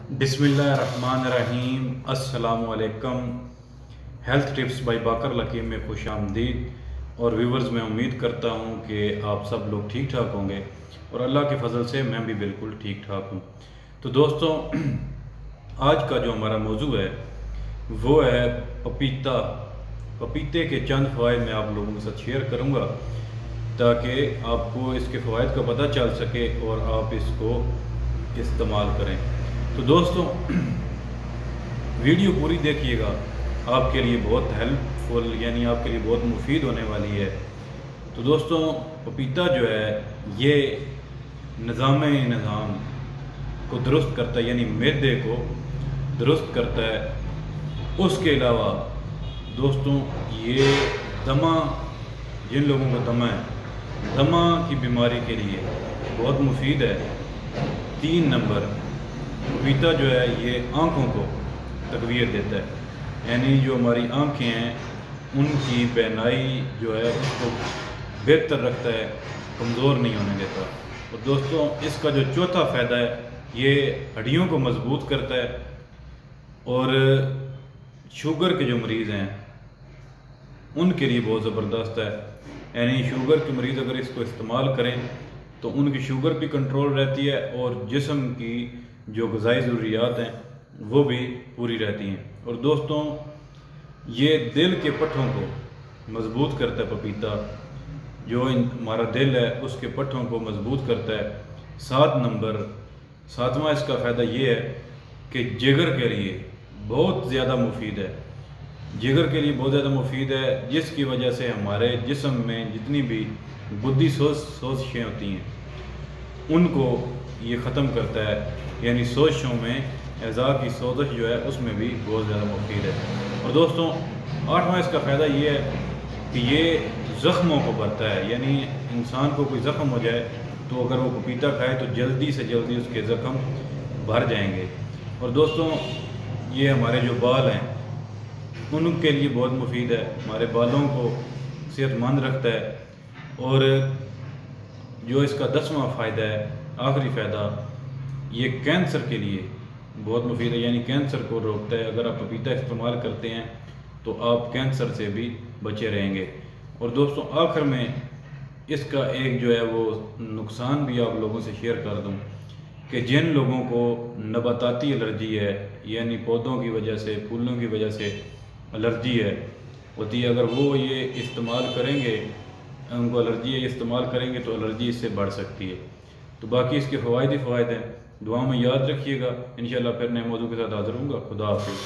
बिस्मिल्लाहिर्रहमानिर्रहीम। अस्सलामुअलैकुम। Health tips by बाकर लकीम में खुश आमदीद। और व्यूवर्स, मैं उम्मीद करता हूँ कि आप सब लोग ठीक ठाक होंगे और अल्लाह के फजल से मैं भी बिल्कुल ठीक ठाक हूँ। तो दोस्तों, आज का जो हमारा मौजू है वो है पपीता। पपीते के चंद फ़वाइद मैं आप लोगों के साथ शेयर करूँगा ताकि आपको इसके फ़वाइद का पता चल सके और आप इसको इस्तेमाल करें। तो दोस्तों, वीडियो पूरी देखिएगा, आपके लिए बहुत हेल्पफुल यानी आपके लिए बहुत मुफीद होने वाली है। तो दोस्तों, पपीता जो है ये निज़ाम को दुरुस्त करता है, यानी मैदे को दुरुस्त करता है। उसके अलावा दोस्तों, ये दमा, जिन लोगों को दमा है, दमा की बीमारी के लिए बहुत मुफीद है। 3 नंबर, पपीता जो है ये आँखों को तकवीत देता है, यानी जो हमारी आँखें हैं उनकी बीनाई जो है उसको बेहतर रखता है, कमज़ोर नहीं होने देता। और दोस्तों, इसका जो चौथा फ़ायदा है ये हड्डियों को मजबूत करता है। और शुगर के जो मरीज़ हैं उनके लिए बहुत ज़बरदस्त है, यानी शुगर के मरीज़ अगर इसको इस्तेमाल करें तो उनकी शुगर भी कंट्रोल रहती है और जिस्म की जो ग़िज़ाई ज़रूरियात हैं वो भी पूरी रहती हैं। और दोस्तों, ये दिल के पट्ठों को मजबूत करता है पपीता, जो हमारा दिल है उसके पट्ठों को मजबूत करता है। 7 नंबर, 7वां इसका फ़ायदा ये है कि जिगर के लिए बहुत ज़्यादा मुफीद है। जिगर के लिए बहुत ज़्यादा मुफीद है, जिसकी वजह से हमारे जिस्म में जितनी भी बुद्धि सोचियाँ होती हैं उनको ये ख़त्म करता है, यानी सोचों में एज़ा की सोच जो है उसमें भी बहुत ज़्यादा मुफीद है। और दोस्तों, 8वां इसका फ़ायदा ये है कि ये ज़ख्मों को भरता है, यानी इंसान को कोई ज़ख्म हो जाए तो अगर वो पपीता खाए तो जल्दी से जल्दी उसके ज़ख्म भर जाएंगे। और दोस्तों, ये हमारे जो बाल हैं उनके लिए बहुत मुफीद है, हमारे बालों को सेहतमंद रखता है। और जो इसका 10वां फ़ायदा है, आखिरी फ़ायदा, ये कैंसर के लिए बहुत मुफीद है, यानी कैंसर को रोकता है। अगर आप पपीता इस्तेमाल करते हैं तो आप कैंसर से भी बचे रहेंगे। और दोस्तों, आखिर में इसका एक जो है वो नुकसान भी आप लोगों से शेयर कर दूं कि जिन लोगों को नबाताती एलर्जी है, यानी पौधों की वजह से, फूलों की वजह से एलर्जी है होती है, अगर वो ये इस्तेमाल करेंगे, उनको एलर्जी है, इस्तेमाल करेंगे तो एलर्जी इससे बढ़ सकती है। तो बाकी इसके फ़वाइद ही फ़वाइद हैं। दुआ में याद रखिएगा। इंशाल्लाह फिर नए मौजू के साथ हाज़िर होऊंगा। खुदा हाफ़िज़।